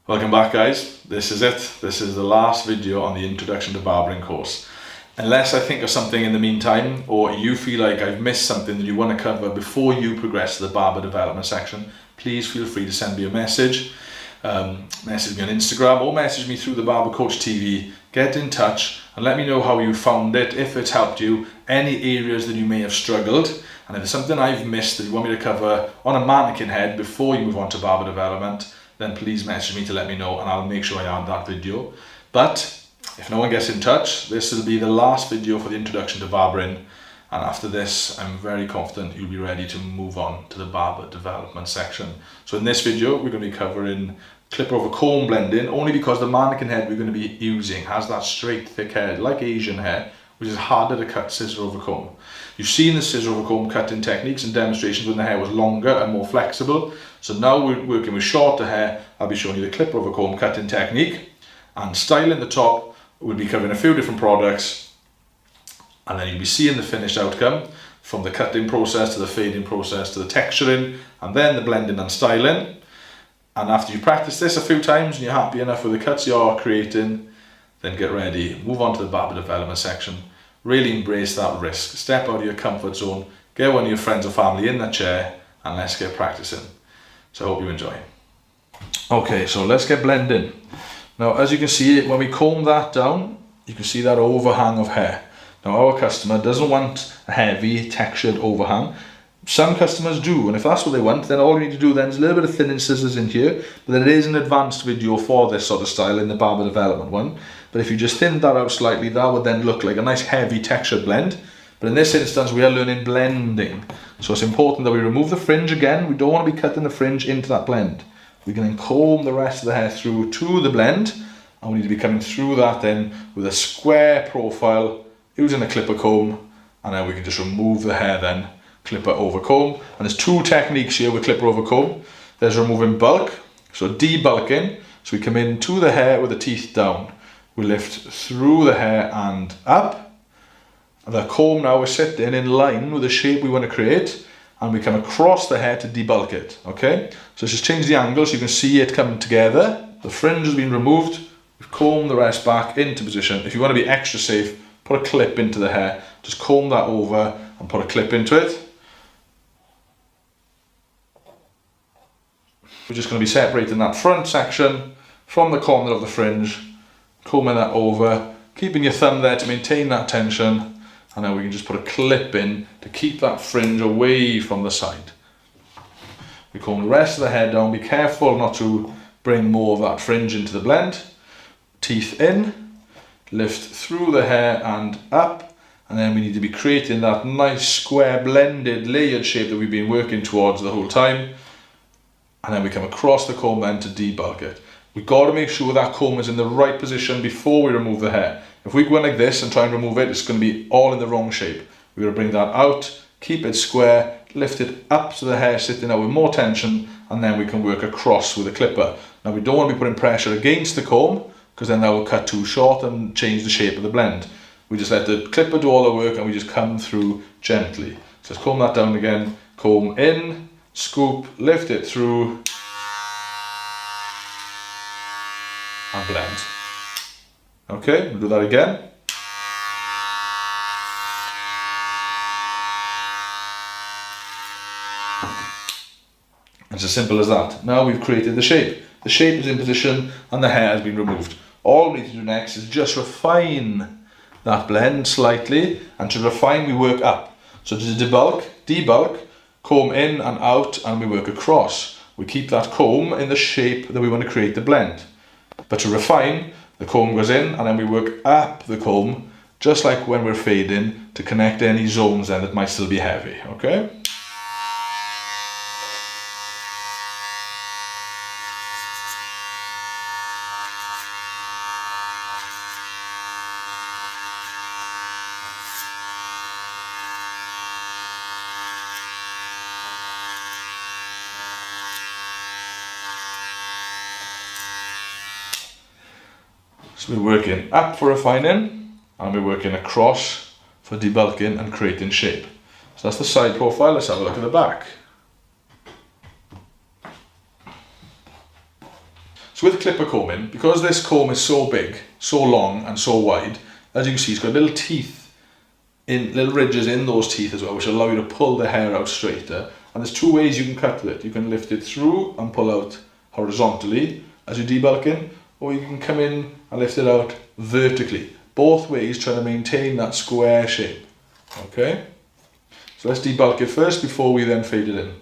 Welcome back, guys. This is it. This is the last video on the Introduction to Barbering course. Unless I think of something in the meantime, or you feel like I've missed something that you want to cover before you progress to the barber development section, please feel free to send me a message. Message me on Instagram or message me through the Barber Coach TV. Get in touch and let me know how you found it, if it's helped you, any areas that you may have struggled, and if there's something I've missed that you want me to cover on a mannequin head before you move on to barber development, then please message me to let me know and I'll make sure I add that video. But if no one gets in touch, this will be the last video for the introduction to barbering, and after this I'm very confident you'll be ready to move on to the barber development section. So in this video we're going to be covering clipper over comb blending, only because the mannequin head we're going to be using has that straight thick head like Asian hair, which is harder to cut scissor over comb. You've seen the scissor over comb cutting techniques and demonstrations when the hair was longer and more flexible. So now we're working with shorter hair. I'll be showing you the clipper over comb cutting technique, and styling the top. We'll be covering a few different products, and then you'll be seeing the finished outcome from the cutting process to the fading process to the texturing, and then the blending and styling. And after you practice this a few times and you're happy enough with the cuts you're creating, then get ready, move on to the barber development section. Really embrace that risk. Step out of your comfort zone, get one of your friends or family in that chair, and let's get practicing. So I hope you enjoy. Okay, so let's get blending. Now, as you can see, when we comb that down, you can see that overhang of hair. Now, our customer doesn't want a heavy textured overhang. Some customers do, and if that's what they want, then all you need to do then is a little bit of thinning scissors in here. But there is an advanced video for this sort of style in the barber development one. But if you just thin that out slightly, that would then look like a nice heavy textured blend. But in this instance, we are learning blending. So it's important that we remove the fringe again. We don't want to be cutting the fringe into that blend. We can then comb the rest of the hair through to the blend, and we need to be coming through that then with a square profile using a clipper comb, and then we can just remove the hair then, clipper over comb. And there's two techniques here with clipper over comb. There's removing bulk, so debulking. So we come into the hair with the teeth down. We lift through the hair and up. And the comb now is sitting in line with the shape we want to create, and we come across the hair to debulk it. Okay, so let's just change the angle so you can see it coming together. The fringe has been removed. We've combed the rest back into position. If you want to be extra safe, put a clip into the hair. Just comb that over and put a clip into it. We're just going to be separating that front section from the corner of the fringe, combing that over, keeping your thumb there to maintain that tension, and then we can just put a clip in to keep that fringe away from the side. We comb the rest of the hair down. Be careful not to bring more of that fringe into the blend. Teeth in, lift through the hair and up, and then we need to be creating that nice square blended layered shape that we've been working towards the whole time. And then we come across the comb then to debulk it. We've got to make sure that comb is in the right position before we remove the hair. If we go in like this and try and remove it, it's going to be all in the wrong shape. We're going to bring that out, keep it square, lift it up to the hair sitting there with more tension, and then we can work across with a clipper. Now, we don't want to be putting pressure against the comb, because then that will cut too short and change the shape of the blend. We just let the clipper do all the work and we just come through gently. So let's comb that down again, comb in, scoop, lift it through, and blend. Okay, we'll do that again. It's as simple as that. Now we've created the shape. The shape is in position and the hair has been removed. All we need to do next is just refine that blend slightly, and to refine we work up. So to debulk, comb in and out, and we work across. We keep that comb in the shape that we want to create the blend. But to refine, the comb goes in and then we work up the comb, just like when we're fading, to connect any zones then that might still be heavy, okay? So we're working up for refining, and we're working across for debulking and creating shape. So that's the side profile. Let's have a look at the back. So with clipper combing, because this comb is so big, so long and so wide, as you can see it's got little teeth, little ridges in those teeth as well, which allow you to pull the hair out straighter. And there's two ways you can cut with it. You can lift it through and pull out horizontally as you're debulking, or you can come in and lift it out vertically. Both ways trying to maintain that square shape. Okay? So let's debulk it first before we then fade it in.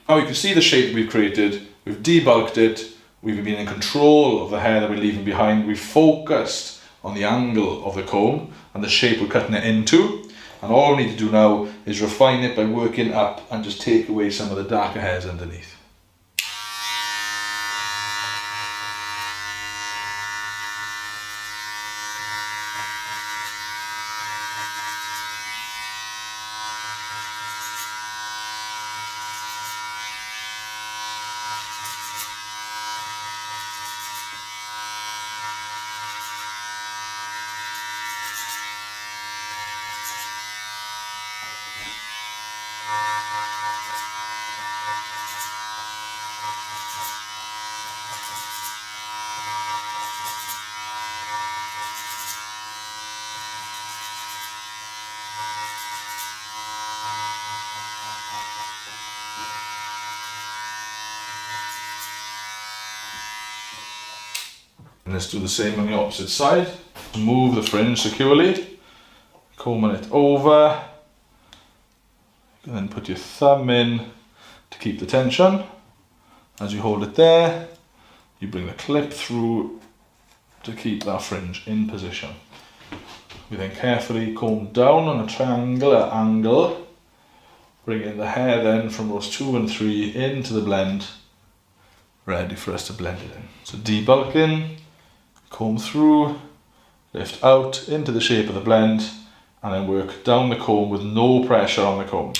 Now you can see the shape we've created, we've debulked it, we've been in control of the hair that we're leaving behind, we've focused on the angle of the comb and the shape we're cutting it into, and all we need to do now is refine it by working up and just take away some of the darker hairs underneath. And let's do the same on the opposite side. Move the fringe securely, combing it over, and then put your thumb in to keep the tension. As you hold it there, you bring the clip through to keep that fringe in position. We then carefully comb down on a triangular angle, bringing the hair then from rows 2 and 3 into the blend, ready for us to blend it in. So debulking, comb through, lift out into the shape of the blend, and then work down the comb with no pressure on the comb.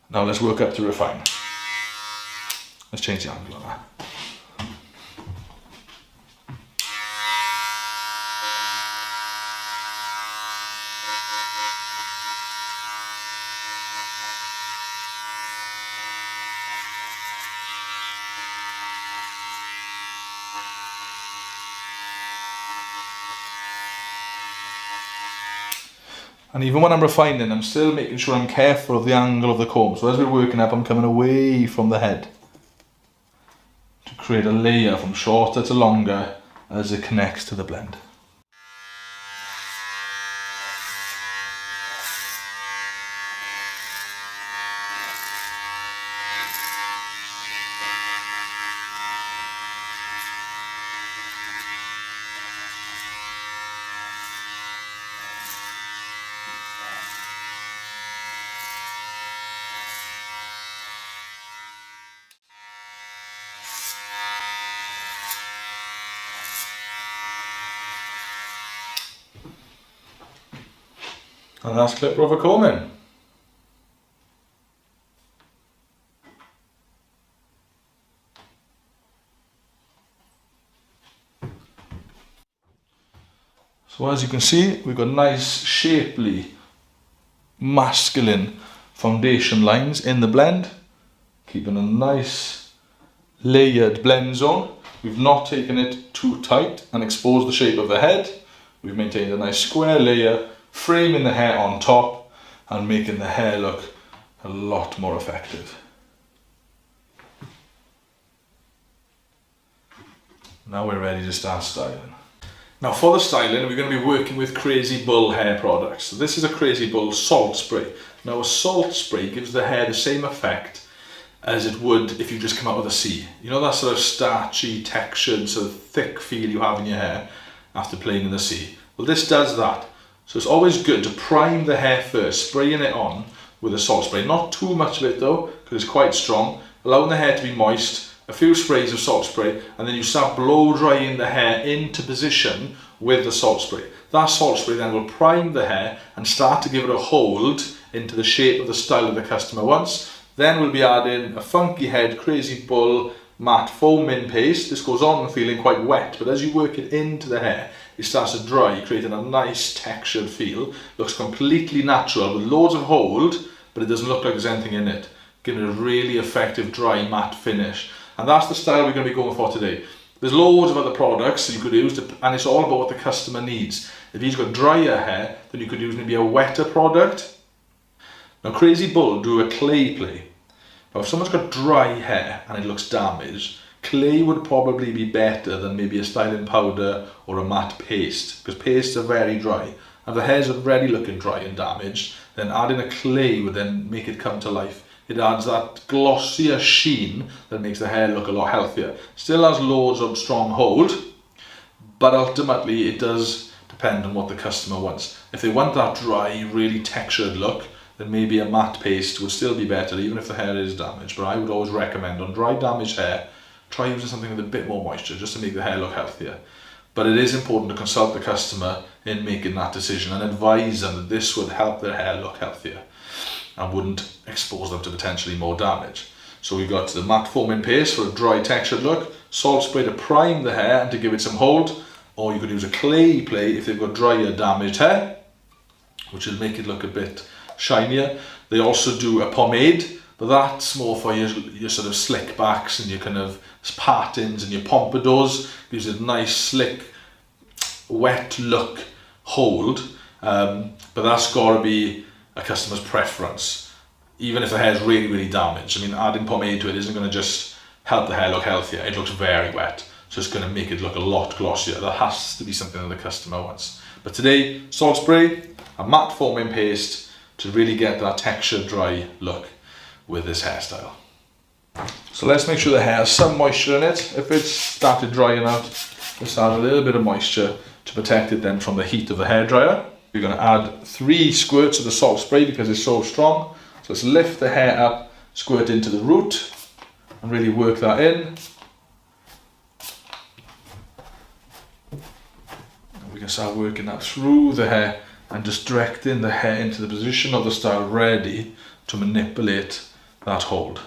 Now let's work up to refine. Let's change the angle on that. And even when I'm refining, I'm still making sure I'm careful of the angle of the comb. So as we're working up, I'm coming away from the head to create a layer from shorter to longer as it connects to the blend. And that's clip rubber combing. So as you can see, we've got nice, shapely, masculine foundation lines in the blend, keeping a nice layered blend zone. We've not taken it too tight and exposed the shape of the head. We've maintained a nice square layer, framing the hair on top and making the hair look a lot more effective. Now we're ready to start styling. Now for the styling, we're going to be working with Crazy Bull hair products. So this is a Crazy Bull salt spray. Now a salt spray gives the hair the same effect as it would if you just come out with a C. You know that sort of starchy, textured, sort of thick feel you have in your hair? after playing in the sea. Well, this does that. So it's always good to prime the hair first, spraying it on with a salt spray. Not too much of it though, because it's quite strong. Allowing the hair to be moist, a few sprays of salt spray, and then you start blow drying the hair into position with the salt spray. That salt spray then will prime the hair and start to give it a hold into the shape of the style that the customer wants. Then we'll be adding a funky head, crazy bull, matte foaming paste. This goes on feeling quite wet, but as you work it into the hair, it starts to dry, creating a nice textured feel. Looks completely natural with loads of hold, but it doesn't look like there's anything in it, giving it a really effective dry matte finish. And that's the style we're going to be going for today. There's loads of other products that you could use, and it's all about what the customer needs. If he's got drier hair, then you could use maybe a wetter product. Now Crazy Bull do a clay play. Now if someone's got dry hair and it looks damaged, clay would probably be better than maybe a styling powder or a matte paste, because pastes are very dry. And if the hair's already looking dry and damaged, then adding a clay would then make it come to life. It adds that glossier sheen that makes the hair look a lot healthier. Still has loads of strong hold, but ultimately it does depend on what the customer wants. If they want that dry, really textured look, then maybe a matte paste would still be better, even if the hair is damaged. But I would always recommend on dry, damaged hair, try using something with a bit more moisture just to make the hair look healthier. But it is important to consult the customer in making that decision and advise them that this would help their hair look healthier and wouldn't expose them to potentially more damage. So we've got the matte foaming paste for a dry textured look, salt spray to prime the hair and to give it some hold, or you could use a clay play if they've got drier, damaged hair, which will make it look a bit shinier. They also do a pomade, but that's more for your sort of slick backs and your kind of partings and your pompadours. Gives it a nice slick, wet look hold, but that's got to be a customer's preference, even if the hair is really, really damaged. I mean, adding pomade to it isn't going to just help the hair look healthier. It looks very wet, so it's going to make it look a lot glossier. That has to be something that the customer wants. But today, salt spray, a matte foaming paste to really get that textured dry look with this hairstyle. So let's make sure the hair has some moisture in it. If it's started drying out, let's add a little bit of moisture to protect it then from the heat of the hairdryer. We're going to add 3 squirts of the salt spray because it's so strong. So let's lift the hair up, squirt into the root and really work that in. And we can start working that through the hair and just directing the hair into the position of the style ready to manipulate that hold.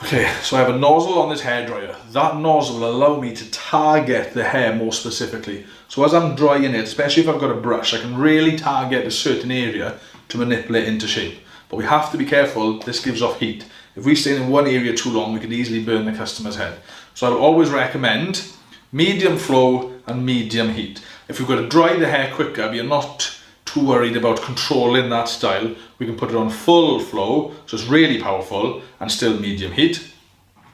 Okay, so I have a nozzle on this hairdryer. That nozzle will allow me to target the hair more specifically. So as I'm drying it, especially if I've got a brush, I can really target a certain area to manipulate into shape. But we have to be careful, this gives off heat. If we stay in one area too long, we could easily burn the customer's head. So I would always recommend medium flow and medium heat. If we've got to dry the hair quicker, but you're not too worried about controlling that style, we can put it on full flow, so it's really powerful and still medium heat.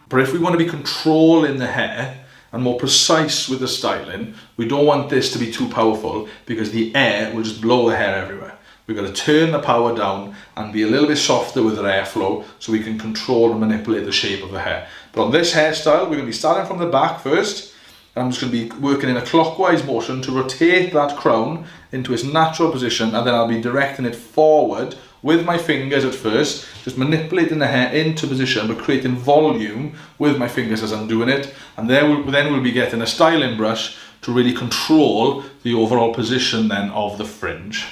But if we want to be controlling the hair and more precise with the styling, we don't want this to be too powerful because the air will just blow the hair everywhere. We've got to turn the power down and be a little bit softer with the airflow so we can control and manipulate the shape of the hair. But on this hairstyle, we're going to be starting from the back first. I'm just going to be working in a clockwise motion to rotate that crown into its natural position, and then I'll be directing it forward with my fingers at first, just manipulating the hair into position but creating volume with my fingers as I'm doing it, and then we'll be getting a styling brush to really control the overall position then of the fringe.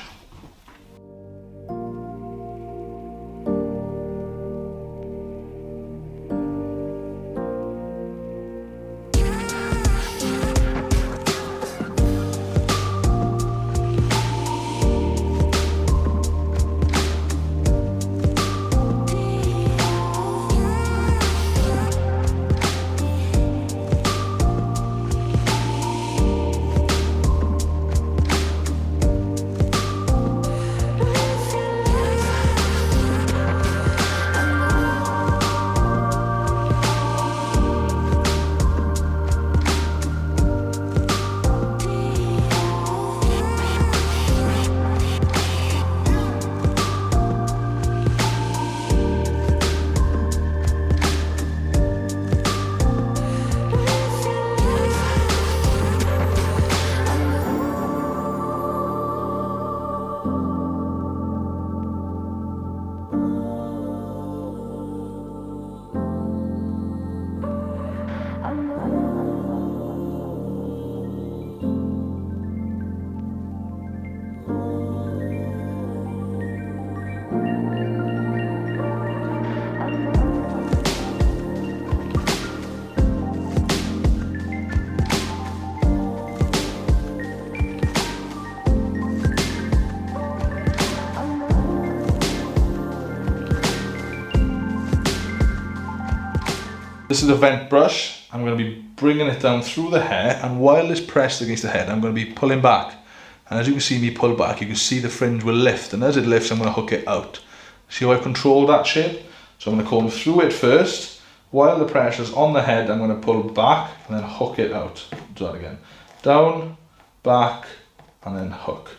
This is a vent brush. I'm going to be bringing it down through the hair, and while it's pressed against the head, I'm going to be pulling back. And as you can see me pull back, you can see the fringe will lift, and as it lifts, I'm going to hook it out. See how I've controlled that shape? So I'm going to comb through it first. While the pressure's on the head, I'm going to pull back and then hook it out. Do that again. Down, back, and then hook.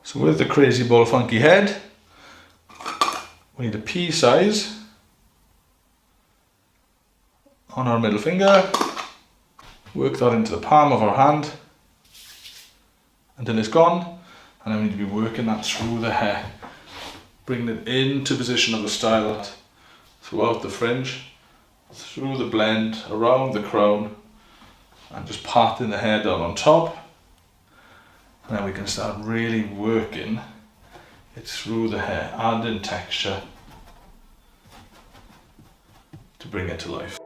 So with the crazy ball funky head, we need a pea size on our middle finger. Work that into the palm of our hand until it's gone, and then we need to be working that through the hair, bringing it into position of the style throughout the fringe, through the blend, around the crown, and just parting the hair down on top. And then we can start really working it through the hair, adding texture to bring it to life.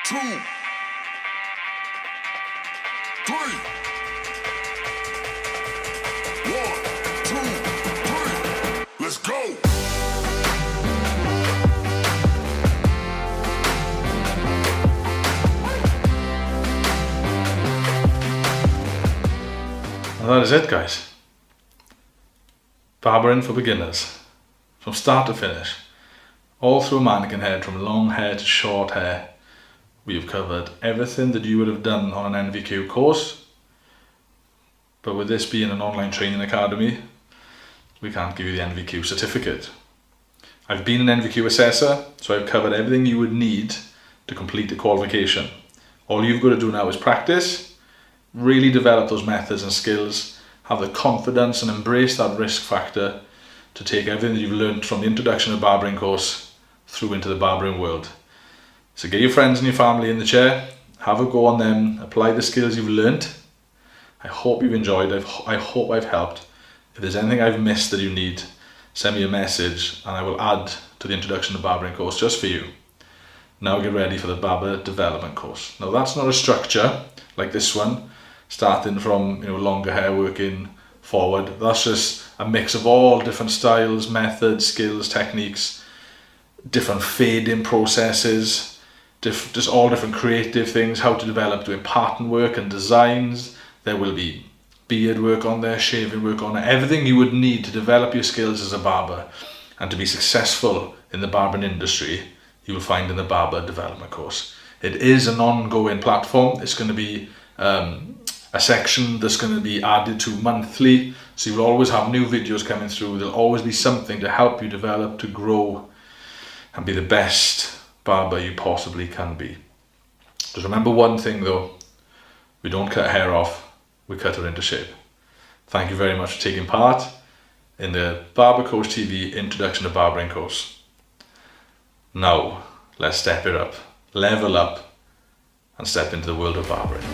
Two, three. 1, 2, 3. Let's go. And that is it, guys. Barbering for beginners, from start to finish, all through mannequin head, from long hair to short hair. We've covered everything that you would have done on an NVQ course, but with this being an online training academy, we can't give you the NVQ certificate. I've been an NVQ assessor, so I've covered everything you would need to complete the qualification. All you've got to do now is practice, really develop those methods and skills, have the confidence and embrace that risk factor to take everything that you've learned from the introduction to barbering course through into the barbering world. So get your friends and your family in the chair, have a go on them, apply the skills you've learnt. I hope you've enjoyed, I hope I've helped. If there's anything I've missed that you need, send me a message and I will add to the introduction to barbering course just for you. Now get ready for the barber development course. Now that's not a structure like this one, starting from longer hair working forward. That's just a mix of all different styles, methods, skills, techniques, different fading processes, just all different creative things, how to develop doing pattern work and designs. There will be beard work on there, shaving work on there, everything you would need to develop your skills as a barber. and to be successful in the barbering industry, you will find in the Barber Development course. It is an ongoing platform. It's going to be a section that's going to be added to monthly, so you'll always have new videos coming through. There'll always be something to help you develop, to grow, and be the best barber you possibly can be. Just remember one thing though, we don't cut hair off, we cut her into shape. Thank you very much for taking part in the Barber Coach TV Introduction to Barbering course. Now, let's step it up, level up, and step into the world of barbering.